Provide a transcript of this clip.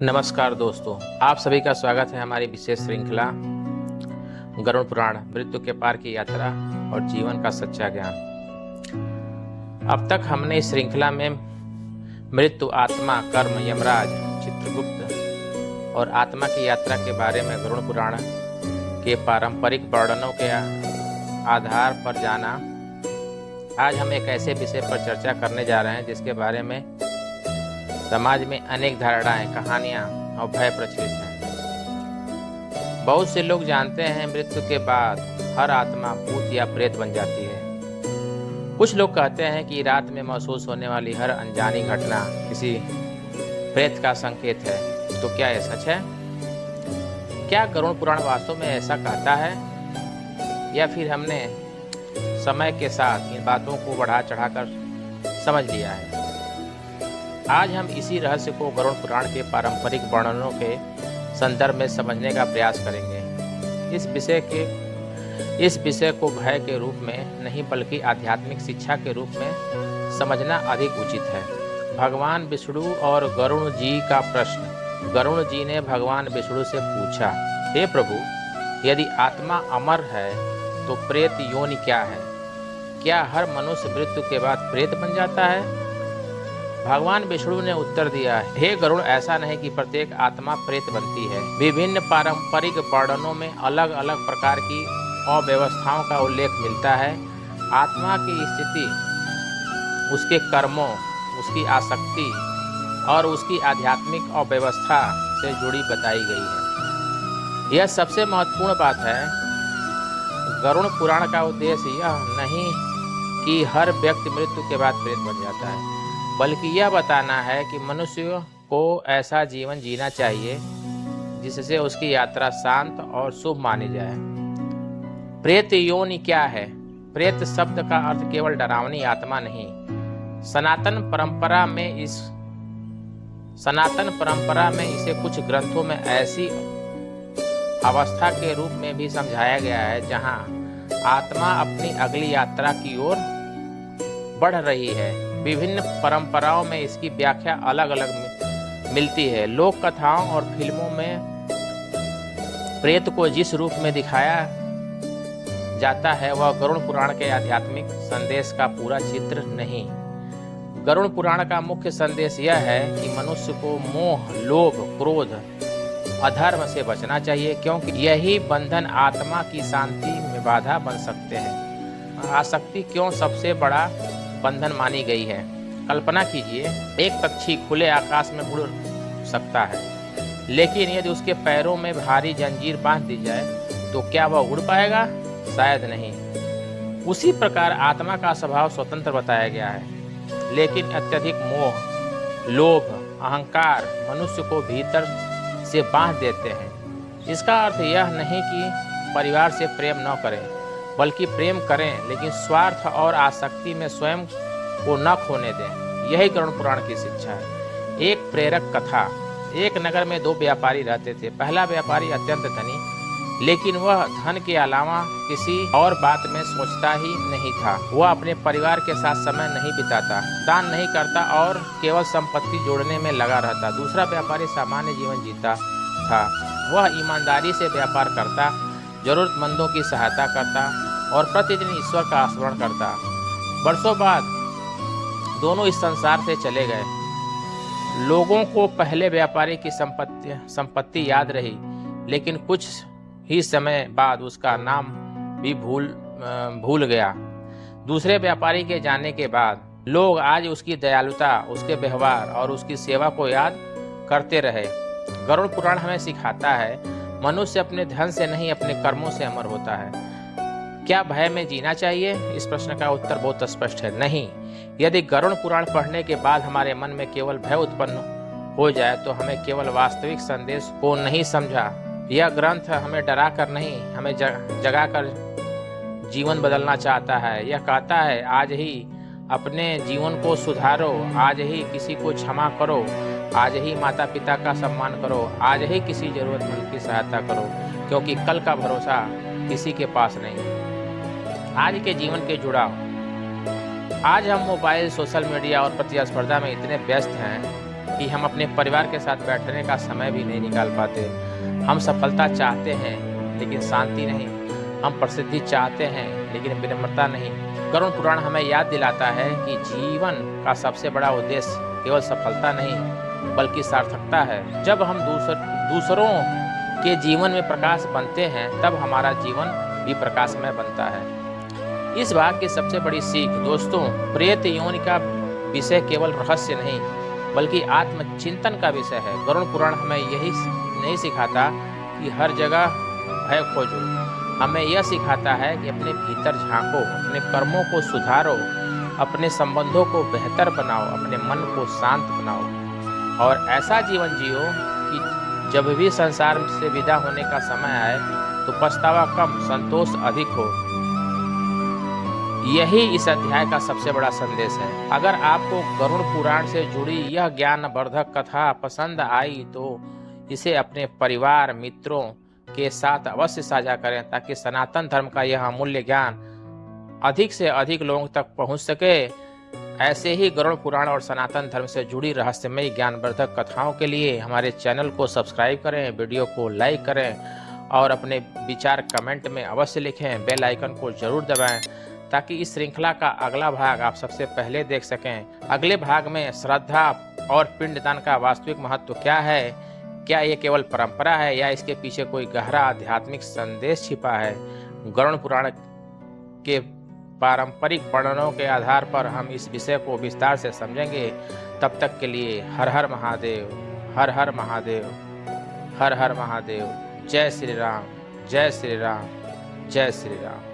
नमस्कार दोस्तों, आप सभी का स्वागत है हमारी विशेष श्रृंखला गरुड़ पुराण मृत्यु के पार की यात्रा और जीवन का सच्चा ज्ञान। अब तक हमने इस श्रृंखला में मृत्यु, आत्मा, कर्म, यमराज, चित्रगुप्त और आत्मा की यात्रा के बारे में गरुड़ पुराण के पारंपरिक वर्णनों के आधार पर जाना। आज हम एक ऐसे विषय पर चर्चा करने जा रहे हैं जिसके बारे में समाज में अनेक धारणाएं, कहानियां और भय प्रचलित हैं। बहुत से लोग जानते हैं मृत्यु के बाद हर आत्मा भूत या प्रेत बन जाती है। कुछ लोग कहते हैं कि रात में महसूस होने वाली हर अनजानी घटना किसी प्रेत का संकेत है। तो क्या यह सच है? क्या गरुड़ पुराण वास्तव में ऐसा कहता है, या फिर हमने समय के साथ इन बातों को बढ़ा चढ़ाकर समझ लिया है? आज हम इसी रहस्य को गरुड़ पुराण के पारंपरिक वर्णनों के संदर्भ में समझने का प्रयास करेंगे। इस विषय को भय के रूप में नहीं बल्कि आध्यात्मिक शिक्षा के रूप में समझना अधिक उचित है। भगवान विष्णु और गरुड़ जी का प्रश्न। गरुड़ जी ने भगवान विष्णु से पूछा, हे प्रभु, यदि आत्मा अमर है तो प्रेत योनि क्या है? क्या हर मनुष्य मृत्यु के बाद प्रेत बन जाता है? भगवान विष्णु ने उत्तर दिया, हे गरुड़, ऐसा नहीं कि प्रत्येक आत्मा प्रेत बनती है। विभिन्न पारंपरिक वर्णनों में अलग अलग प्रकार की अव्यवस्थाओं का उल्लेख मिलता है। आत्मा की स्थिति उसके कर्मों, उसकी आसक्ति और उसकी आध्यात्मिक अव्यवस्था से जुड़ी बताई गई है। यह सबसे महत्वपूर्ण बात है। गरुड़ पुराण का उद्देश्य यह नहीं कि हर व्यक्ति मृत्यु के बाद प्रेत बन जाता है, बल्कि यह बताना है कि मनुष्य को ऐसा जीवन जीना चाहिए जिससे उसकी यात्रा शांत और शुभ मानी जाए। प्रेत योनि क्या है? प्रेत शब्द का अर्थ केवल डरावनी आत्मा नहीं। सनातन परंपरा में इसे कुछ ग्रंथों में ऐसी अवस्था के रूप में भी समझाया गया है जहां आत्मा अपनी अगली यात्रा की ओर बढ़ रही है। विभिन्न परंपराओं में इसकी व्याख्या अलग अलग मिलती है। लोक कथाओं और फिल्मों में प्रेत को जिस रूप में दिखाया जाता है वह गरुड़ पुराण के आध्यात्मिक संदेश का पूरा चित्र नहीं। गरुड़ पुराण का मुख्य संदेश यह है कि मनुष्य को मोह, लोभ, क्रोध, अधर्म से बचना चाहिए, क्योंकि यही बंधन आत्मा की शांति में बाधा बन सकते हैं। आसक्ति क्यों सबसे बड़ा बंधन मानी गई है? कल्पना कीजिए, एक पक्षी खुले आकाश में उड़ सकता है, लेकिन यदि उसके पैरों में भारी जंजीर बांध दी जाए तो क्या वह उड़ पाएगा? शायद नहीं। उसी प्रकार आत्मा का स्वभाव स्वतंत्र बताया गया है, लेकिन अत्यधिक मोह, लोभ, अहंकार मनुष्य को भीतर से बांध देते हैं। इसका अर्थ यह नहीं कि परिवार से प्रेम न करें, बल्कि प्रेम करें, लेकिन स्वार्थ और आसक्ति में स्वयं को न खोने दें। यही गरुड़ पुराण की शिक्षा है। एक प्रेरक कथा। एक नगर में दो व्यापारी रहते थे। पहला व्यापारी अत्यंत धनी, लेकिन वह धन के अलावा किसी और बात में सोचता ही नहीं था। वह अपने परिवार के साथ समय नहीं बिताता, दान नहीं करता और केवल संपत्ति जोड़ने में लगा रहता। दूसरा व्यापारी सामान्य जीवन जीता था। वह ईमानदारी से व्यापार करता, जरूरतमंदों की सहायता करता और प्रतिदिन ईश्वर का स्मरण करता। वर्षों बाद दोनों इस संसार से चले गए। लोगों को पहले व्यापारी की संपत्ति याद रही, लेकिन कुछ ही समय बाद उसका नाम भी भूल गया। दूसरे व्यापारी के जाने के बाद लोग आज उसकी दयालुता, उसके व्यवहार और उसकी सेवा को याद करते रहे। गरुड़ पुराण हमें सिखाता है, मनुष्य अपने धन से नहीं, अपने कर्मों से अमर होता है। क्या भय में जीना चाहिए? इस प्रश्न का उत्तर बहुत स्पष्ट है, नहीं। यदि गरुड़ पुराण पढ़ने के बाद हमारे मन में केवल भय उत्पन्न हो जाए तो हमें केवल वास्तविक संदेश को नहीं समझा। यह ग्रंथ हमें डरा कर नहीं, हमें जगा कर जीवन बदलना चाहता है। यह कहता है, आज ही अपने जीवन को सुधारो, आज ही किसी को क्षमा करो, आज ही माता पिता का सम्मान करो, आज ही किसी जरूरतमंद की सहायता करो, क्योंकि कल का भरोसा किसी के पास नहीं। आज के जीवन के जुड़ाव। आज हम मोबाइल, सोशल मीडिया और प्रतिस्पर्धा में इतने व्यस्त हैं कि हम अपने परिवार के साथ बैठने का समय भी नहीं निकाल पाते। हम सफलता चाहते हैं लेकिन शांति नहीं, हम प्रसिद्धि चाहते हैं लेकिन विनम्रता नहीं। गरुड़ पुराण हमें याद दिलाता है कि जीवन का सबसे बड़ा उद्देश्य केवल सफलता नहीं बल्कि सार्थकता है। जब हम दूसरों के जीवन में प्रकाश बनते हैं तब हमारा जीवन भी प्रकाशमय बनता है। इस भाग की सबसे बड़ी सीख दोस्तों, प्रेत योनि का विषय केवल रहस्य नहीं बल्कि आत्मचिंतन का विषय है। गरुड़ पुराण हमें यही नहीं सिखाता कि हर जगह भय खोजो, हमें यह सिखाता है कि अपने भीतर झांको, अपने कर्मों को सुधारो, अपने संबंधों को बेहतर बनाओ, अपने मन को शांत बनाओ और ऐसा जीवन जियो कि जब भी संसार से विदा होने का समय आए तो पछतावा कम, संतोष अधिक हो। यही इस अध्याय का सबसे बड़ा संदेश है। अगर आपको गरुड़ पुराण से जुड़ी यह ज्ञानवर्धक कथा पसंद आई तो इसे अपने परिवार मित्रों के साथ अवश्य साझा करें ताकि सनातन धर्म का यह अमूल्य ज्ञान अधिक से अधिक लोगों तक पहुंच सके। ऐसे ही गरुड़ पुराण और सनातन धर्म से जुड़ी रहस्यमयी ज्ञानवर्धक कथाओं के लिए हमारे चैनल को सब्सक्राइब करें, वीडियो को लाइक करें और अपने विचार कमेंट में अवश्य लिखें। बेल आइकन को जरूर दबाएं ताकि इस श्रृंखला का अगला भाग आप सबसे पहले देख सकें। अगले भाग में श्रद्धा और पिंडदान का वास्तविक महत्व क्या है, क्या ये केवल परंपरा है या इसके पीछे कोई गहरा आध्यात्मिक संदेश छिपा है। गरुड़ पुराण के पारंपरिक वर्णनों के आधार पर हम इस विषय को विस्तार से समझेंगे। तब तक के लिए हर हर महादेव, हर हर महादेव, हर हर महादेव। जय श्री राम, जय श्री राम, जय श्री राम।